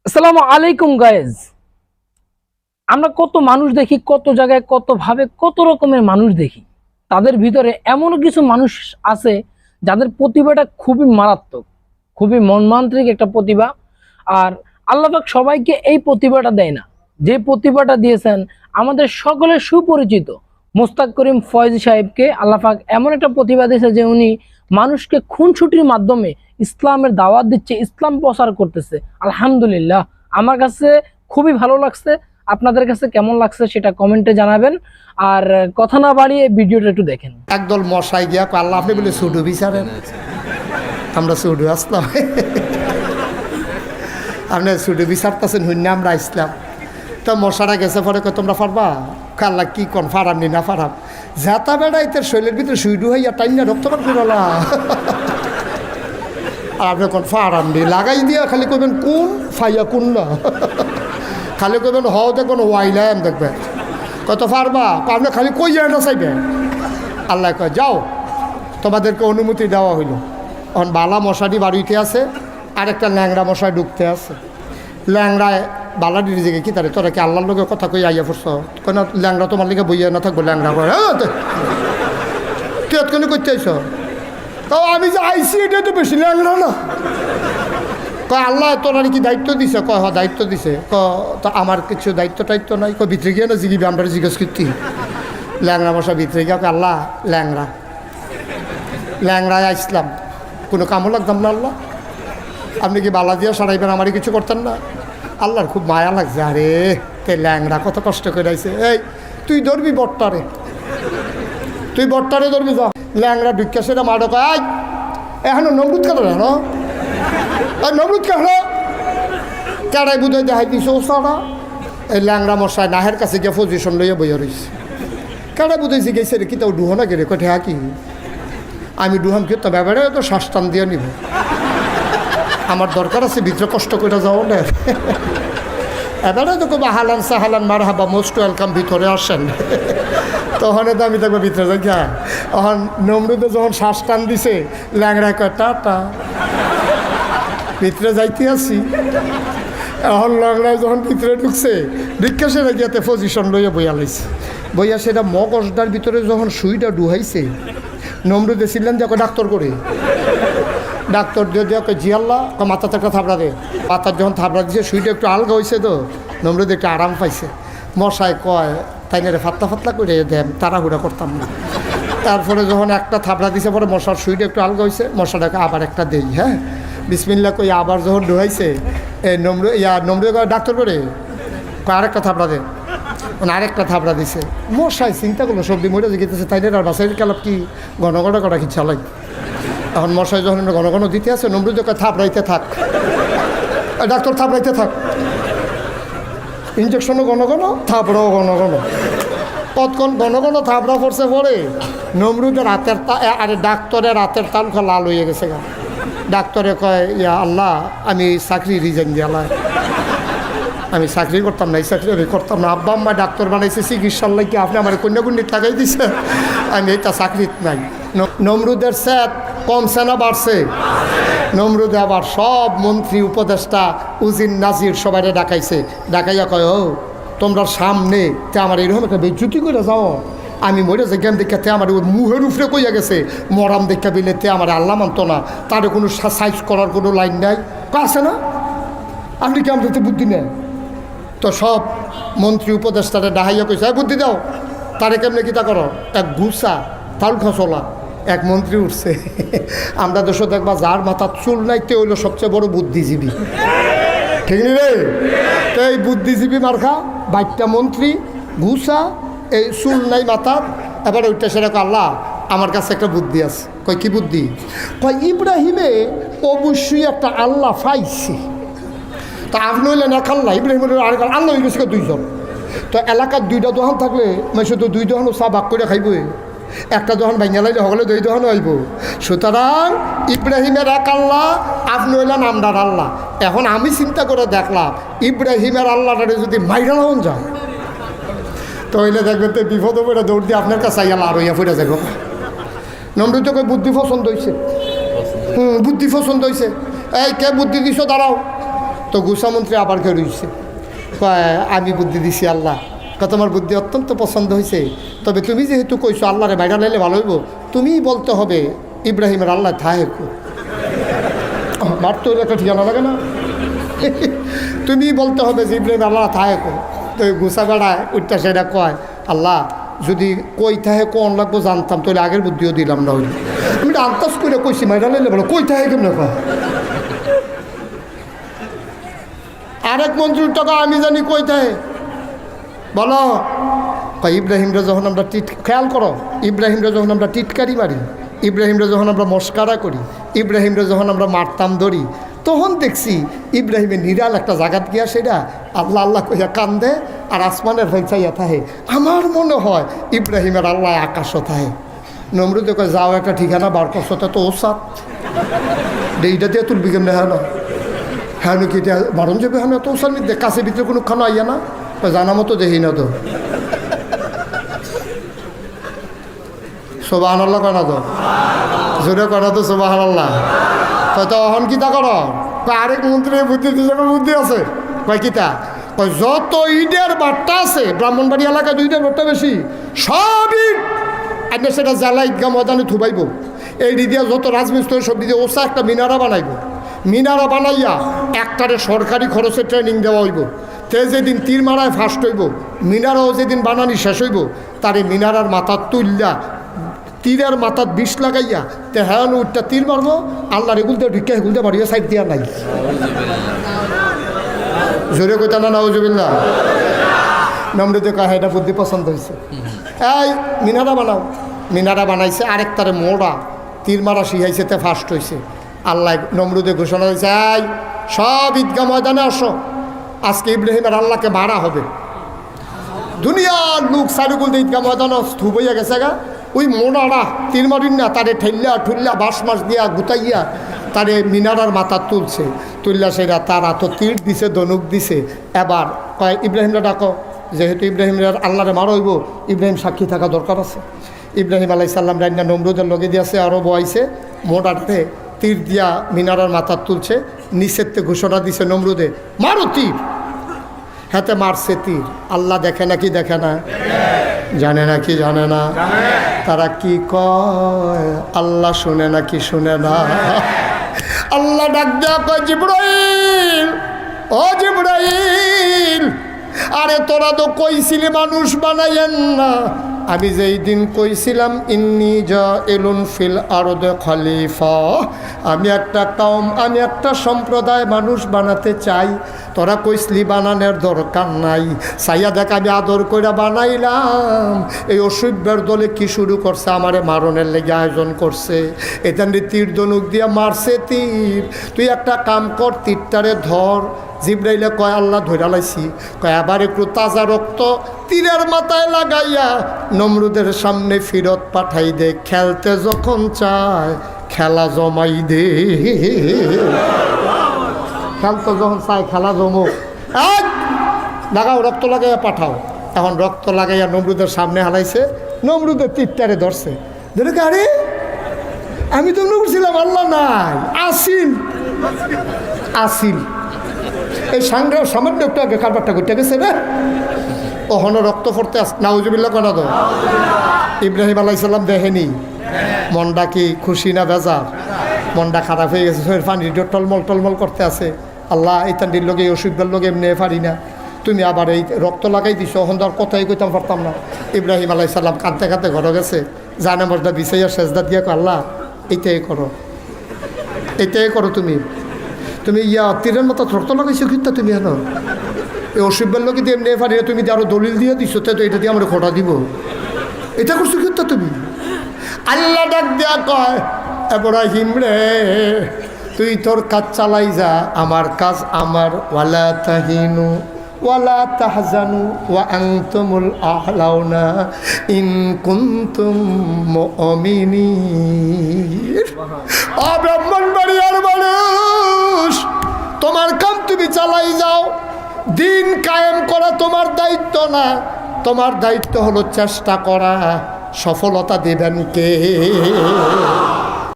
আসসালামু আলাইকুম গাইজ। আমরা কত মানুষ দেখি, কত জায়গায়, কত ভাবে, কত রকমের মানুষ দেখি। তাদের ভিতরে এমন কিছু মানুষ আছে যাদের প্রতিভাটা খুবই মারাত্মক, খুবই মর্মান্তিক একটা প্রতিভা। আর আল্লাহ পাক সবাইকে এই প্রতিভাটা দেয় না। যে প্রতিভাটা দিয়েছেন আমাদের সকলের সুপরিচিত মোস্তাক করিম ফয়েজি সাহেবকে আল্লাহ পাক এমন একটা প্রতিভা দিয়েছে যে উনি মানুষকে খুনসুটির মাধ্যমে ইসলামের দাওয়াত দিচ্ছে, ইসলাম প্রচার করতেছে। আলহামদুলিল্লাহ, আমার কাছে খুবই ভালো লাগছে। আপনাদের কাছে কেমন লাগছে সেটা কমেন্টে জানাবেন। আর কথা না বাড়িয়ে ভিডিওটা একটু দেখেন। একদল মশাই গিয়া আল্লাহ আপনি বলে সুডু বিচারেন, আমরা সুডু আসলাম, আপনি সুডু বিচারতেছেন হুন্য আমরা আসলাম। তো মশারা গেছে পরে তোমরা পারবা, আল্লাহ কি কন ফারাম নি না ফারাম, যাতা বেড়া ইতের শৈলের ভিতরে সুইডু হইয়া টাইম না রক্তপাত করলা। আর আপনি কোন ফারাম নি লাগাই দিয়া খালি কইবেন কোন ফাইয়া কোন না, খালি কইবেন হও দেখবেন ওয়াইলাম দেখবেন কত পারবা, আপনি খালি কইয়া না চাইবেন। আল্লাহ কয় যাও, তোমাদেরকে অনুমতি দেওয়া হইল। এখন বালা মশাটি বাড়িতে আছে, আর একটা ল্যাংড়া মশাই ঢুকতে আছে। ল্যাংড়ায় বালাডির দিকে কি তারে তোরা কি আল্লাহর লোকের কথা কই আইয়া পড়ছ, কেন ল্যাংড়া তোমার লিগে বইয়া না থাকবো, ল্যাংড়া করে কেন করতে আইস? তাও আমি যে আইসি এটা তো বেশি ল্যাংড়া না। কয় আল্লাহ তোরা কি দায়িত্ব দিছে? কয় হ্যাঁ দায়িত্ব দিছে। তো আমার কিছু দায়িত্ব টাইত্ব নাই। কয় ভিতরে গিয়ে না জিগিবি, আমরা জিজ্ঞেস করতি। ল্যাংড়া মশা ভিতরে গিয়ে আল্লাহ ল্যাংড়া ল্যাংড়ায় আসলাম, কোনো কামও লাগতাম না আল্লাহ, আপনি কি বালা দিয়া সরাইবেন, আমারই কিছু করতেন না? আল্লাহর খুব মায়া লাগছে, আরে তে ল্যাংড়া কত কষ্ট করে আইছে। এই তুই ধরবি বট্টারে, তুই বট্টারে ধরবি, যা। ল্যাংড়া ঢুকিয়া সেটা মাডো কয় এখনো নমরুদ কেন না, নমরুদ কেন কেড়াই বুঝাই দেখাই দিছে ও সারা। এই ল্যাংড়া মশাই নাহের কাছে গিয়ে পজিশন লইয়া বইয়া রয়েছে। কেড়াই বুঝাইছি গেছে রে কি তাও ডুহো না গেলে কঠে কি আমি ডুহাম কি তো ব্যাপারে তো শ্বাসটান দিয়ে নিব, আমার দরকার আছে ভিতরে কষ্ট করে যাও না। এবারে তো কবে হালান সাহালান মার হাবা মোস্ট ওয়েলকাম, ভিতরে আসেন। তখন তো আমি দেখবো ভিতরে যাই। তখন নমরুদে যখন শ্বাস টান দিছে, ল্যাংড়া কয় টাটা, ভিতরে যাইতে আসি। এখন ল্যাংড়ায় যখন ভিতরে ঢুকছে, ঢুকে সেটা গিয়াতে পজিশন লইয়া বইয়া লাইছে। বইয়া সেটা মগজটার ভিতরে যখন সুইটা ডুহাইছে, নমরুদে ছিলেন যে ডাক্তার করে, ডাক্তার দিয়ে দেওয়া জি আল্লাহ, মাথাতে একটা থাবড়া দে। মাথার যখন থাবড়া দিছে সুইটা একটু আলগা হয়েছে, তো নমরুদ একটু আরাম পাইছে। মশাই কয় তাই না রে ফাতলা ফাতলা করে দেন, তাড়াহুড়া করতাম না। তারপরে যখন একটা থাবড়া দিছে পরে মশার সুইটা একটু আলগা হয়েছে, মশাটাকে আবার একটা দেই, হ্যাঁ বিসমিল্লা কই আবার যখন ডুহাইছে, এই নমরুদ ডাক্তার করে আরেকটা থাবড়া দে, মানে আরেকটা থাবড়া দিছে। মশাই চিন্তা করলো সবজি মরে গেতেছে, তাই না আর বাসায় কালাপ কি ঘন ঘন করা কি চালাই। এখন মশাই যখন ঘন ঘন দিতে আছে, নমরুদ থাবড়াইতে থাক, ডাক্তার থাবড়াইতে থাক, ইঞ্জেকশনও ঘন ঘন, থাবড়াও ঘন ঘন। কতক্ষণ ঘন ঘন থাবড়া পড়ছে পরে নমরুদের রাতের আরে ডাক্তারের রাতের তালখা লাল হয়ে গেছে গা। ডাক্তারে কয় ইয়া আল্লাহ, আমি চাকরি রিজাইন দিয়ালাই, আমি চাকরি করতাম না, এই চাকরি আমি করতাম না। আব্বা আম্মা ডাক্তার বানাইছে চিকিৎসার লাগে, আপনি আমার কন্যাকুণ্ডি লাগাই দিছে, আমি এটা চাকরিত নাই। নমরুদের স্যাত কমছে না বাড়ছে? নমরুদে আবার সব মন্ত্রী উপদেষ্টা উজির নাজির সবাই ডাকাইছে, ডাকাইয়া কয় ও তোমরা সামনে তে আমার এরকম একটা বেজ্জুতি করে যাও, আমি মরে যে জ্ঞান দেখাতে আমার ওই মুহের উপরে কইয়া গেছে, মরাম দেখা বিলেতে আমার আল্লাহ মানত না, তার কোনো সাইজ করার কোনো লাইন নাই, আছে না? আপনি কি আমাদের বুদ্ধি নেন? তো সব মন্ত্রী উপদেষ্টারে ডাহাইয়া কইছে বুদ্ধি দাও, তারে কেমনে কিতা করো, এক ঘুষা তাল খসলা। এক মন্ত্রী উঠছে, আমরা দেশে দেখবা যার মাথার চুল নাই তে হইলো সবচেয়ে বড় বুদ্ধিজীবী, ঠিক নি রে? তো এই বুদ্ধিজীবী মার্কা বাইকটা মন্ত্রী ঘুষা, এই চুল নাই মাথার। এবারে ওইটা সেরকম আল্লাহ আমার কাছে একটা বুদ্ধি আছে। কয় কি বুদ্ধি? কয় ইব্রাহিমে অবশ্যই একটা আল্লাহ পাইছে, তা আপনি হইলেন এক আল্লাহ, ইব্রাহিমের আরেক আল্লাহ হয়ে গেছে দুইজন। তো এলাকার দুইটা দোকান থাকলে মেশো তো দুই দোকানও চা ভাগ করে খাইবই, একটা দোকান ভাঙিয়া লাইলে সকলে দুই দোকানও আইব। সুতরাং ইব্রাহিমের এক আল্লাহ, আপনি হইলেন আমরার আল্লাহ। এখন আমি চিন্তা করে দেখলাম ইব্রাহিমের আল্লাহটারে যদি মাইরা হন যায়, তো হইলে দেখবেন তো বিপদ পড়ে দৌড় দিয়ে আপনার কাছে আইয়া আর হইয়া ফুটে যাব। নমরুদ কই বুদ্ধি পছন্দ হয়েছে, বুদ্ধি পছন্দ হয়েছে। এই কে বুদ্ধি দিছ দাঁড়াও, তো গুসামন্ত্রী আবার কেউ রয়েছে, আমি বুদ্ধি দিছি আল্লাহ, তোমার বুদ্ধি অত্যন্ত পছন্দ হয়েছে, তবে তুমি যেহেতু কইছো আল্লাহরে বাইরা লাইলে ভালো হইব, তুমিই বলতে হবে ইব্রাহিমের আল্লাহ থাহে মার তো একটা ঠিকানা লাগে না তুমি বলতে হবে যে ইব্রাহিম আল্লাহ থাহে তো গুসা বেড়ায় ওইটা সেটা কয় আল্লাহ যদি কই থাহে কোন লাগবো জানতাম তাহলে আগের বুদ্ধিও দিলাম না হইলে আমি আন্তাজ করে কইছি মাইরা লাইলে ভালো কই থাহে কেমন কয় আরেক মন্ত্রীর টাকা আমি জানি কই থাহে বলো ইব্রাহিমরা যখন আমরা খেয়াল করো ইব্রাহিমরা যখন আমরা টিটকারি মারি, ইব্রাহিমরা যখন আমরা মস্কারা করি, ইব্রাহিমরা যখন আমরা মারতাম ধরি, তখন দেখছি ইব্রাহিমের নিরাল একটা জায়গাত গিয়া সেটা আল্লাহ আল্লাহ কইয়া কান্দে আর আসমানের ভাই চাইয়া থাহে। আমার মনে হয় ইব্রাহিমের আল্লাহ আকাশও থাহে। নমরুদে কয় যাও একটা ঠিকানা বার করছো তা তো ওসাত এইটা দিয়ে তুলবি কেমনে হ্যাঁ না হ্যাঁ নাকি এটা মারণ যাবে হ্যাঁ না তো ওসার মধ্যে কাছে ভিতরে কোনো খানো আইয়া না জানা মতো দেখি না তো সোবাহান আল্লাহ কয় না তো জোরে কয় না তো সোবাহান আল্লাহ তো অহন কিতা করো আরেক মন্ত্রীর বুদ্ধি হিসেবে বুদ্ধি আছে কয় কিতা কয় যত ইটের বাট্টা আছে ব্রাহ্মণবাড়ি এলাকায় 2টার বাট্টা বেশি সব ইট আপনি সেটা জ্বালা ঈদগাহ ময়দানে থুবাইব এই দিয়া যত রাজমিস্ত্রি সব দিয়ে ওসা একটা মিনারা বানাইব, মিনারা বানাইয়া একটারে সরকারি খরচে ট্রেনিং দেওয়া হইব, তে যেদিন তীর মারায় ফার্স্ট হইব মিনারাও যেদিন বানানি শেষ হইব তারে মিনারার মাথার তুললা তীরের মাথার বিষ লাগাইয়া তে হ্যাঁ উঠটা তীর মারবো আল্লাহ রেগুলতে ঢুকে হেগুলতে বাড়িয়ে সাইড দিয়া নাই জোরে কইতা না নাউজুবিল্লাহ নমরুদে কয় এটা বুদ্ধি পছন্দ হয়েছে এই মিনারা বানাও, মিনারা বানাইছে আরেকটারে মোড়া তীর মারা শিখাইছে তে ফার্স্ট হয়েছে। আল্লাহ নমরুদে ঘোষণা দিয়েছে এই সব ঈদগাহ ময়দানে আসো আজকে ইব্রাহিমের আল্লাহকে মারা হবে। দুনিয়ার লোক সাইডগুল ঈদগাহ ময়দানে স্থূপ হইয়া গেছে গা ওই মোড়ারা তীর মারিন না তারে ঠেল্লা ঠুল্লা বাঁশ মাস দিয়া গুতাইয়া তারে মিনারার মাথা তুলছে, তুললা সেরা তারা তো তীর দিছে ধনুক দিছে। এবার কয় ইব্রাহিমরা ডাকো, যেহেতু ইব্রাহিমের আল্লাহরে মারা হইব ইব্রাহিম সাক্ষী থাকা দরকার আছে। ইব্রাহিম আলাইহিস সালাম রান্না নমরুদের লগে দিয়েছে আরও বয়াইছে মোড়াতে তীর দিয়া মিনারার মাথা তুলছে, নিষেধতে ঘোষণা দিছে নমরুদে মারো তীর। হাতে মারছে তীর, আল্লাহ দেখে না কি দেখে না জানে না কি জানে না, তারা কি কয় আল্লাহ শুনে না কি শুনে না। আল্লাহ ডাক দেয়া কয় জিবরাইল ও জিবরাইল আরে তোরা তো কইছিলি মানুষ বানাইয়েন না, আমি যেই দিন কইছিলাম ইন্নী জাইলুন ফিল আরদে খলিফা, আমি একটা কওম আমি একটা সম্প্রদায় মানুষ বানাতে চাই, তোরা কইসলি বানানোর দরকার নাই, সাইয়া দেখ আমি আদর করে বানাইলাম। এই অসভ্যের দলে কি শুরু করছে আমারে মারণের লেগে আয়োজন করছে, এটা তীর ধনুক দিয়া মারছে তীর, তুই একটা কাম কর তীরটারে ধর। জিবরাইলে কয় আল্লাহ ধইরা লাইছি, কয় আবার একটু তাজা রক্ত তীরের মাথায় লাগাইয়া নমরুদের সামনে ফিরত পাঠাই দে, খেলতে যখন চায় খেলা জমাই দে। খেলতে যখন চায় খেলা জমো লাগাও রক্ত লাগাইয়া পাঠাও। এখন রক্ত লাগাইয়া নমরুদের সামনে হালাইছে, নমরুদের তীরটারে ধরছে, ধরে আরে আমি তো নমরুছিলাম আল্লাহ নাই আসিল আসিল এই সাংগ্রাম সামান্য একটু আগে কারবারটা করতে গেছে রে ওহন রক্ত পড়তে আস নাউজুবিল্লাহ কেন তো। ইব্রাহিম আলাইহিস সালাম দেখেনি মনটা কি খুশি না বেজার, মনটা খারাপ হয়ে গেছে, শরীর পানি টলমল টলমল করতে আছে। আল্লাহ এই তান্ডির লোকে এই অসুবিধার লোকে এমনি পারি না, তুমি আবার এই রক্ত লাগাই দিছো, ওহন তো আর কথাই কইতাম পারতাম না। ইব্রাহিম আলাইহিস সালাম কাঁদতে কাঁদতে ঘরে গেছে, জানে মর্দা বিছাইয়া সেজদা দিয়া আল্লাহ এইটাই করো এইটাই করো, তুমি তুমি ইয়া তীরের মতো রক্ত লাগাইছো কিন্তু তুমি হেন এই অসুবিধার লোকে দিয়ে এমনি পারি না, তুমি আরো দলিল দিয়ে দিছো তো এটা দিয়ে আমরা খোটা দিব, এটা করছো কিন্তু তুমি। আল্লাহ ডাক দেয়া কয় ইব্রাহিম রে তুই তোর কাজ চালাই যা, আমার কাজ আমার, ওয়ালা তাহিনু ওয়ালা তাহজানু ওয়া আনতুমুল আ'লাউনা ইন কুনতুম মুমিনিন। ও ব্রাহ্মণবাড়িয়ার মানুষ তোমার কাম তুমি চালাই যাও, দিন কায়েম করা তোমার দায়িত্ব না, তোমার দায়িত্ব হলো চেষ্টা করা, সফলতা দেবেন কে?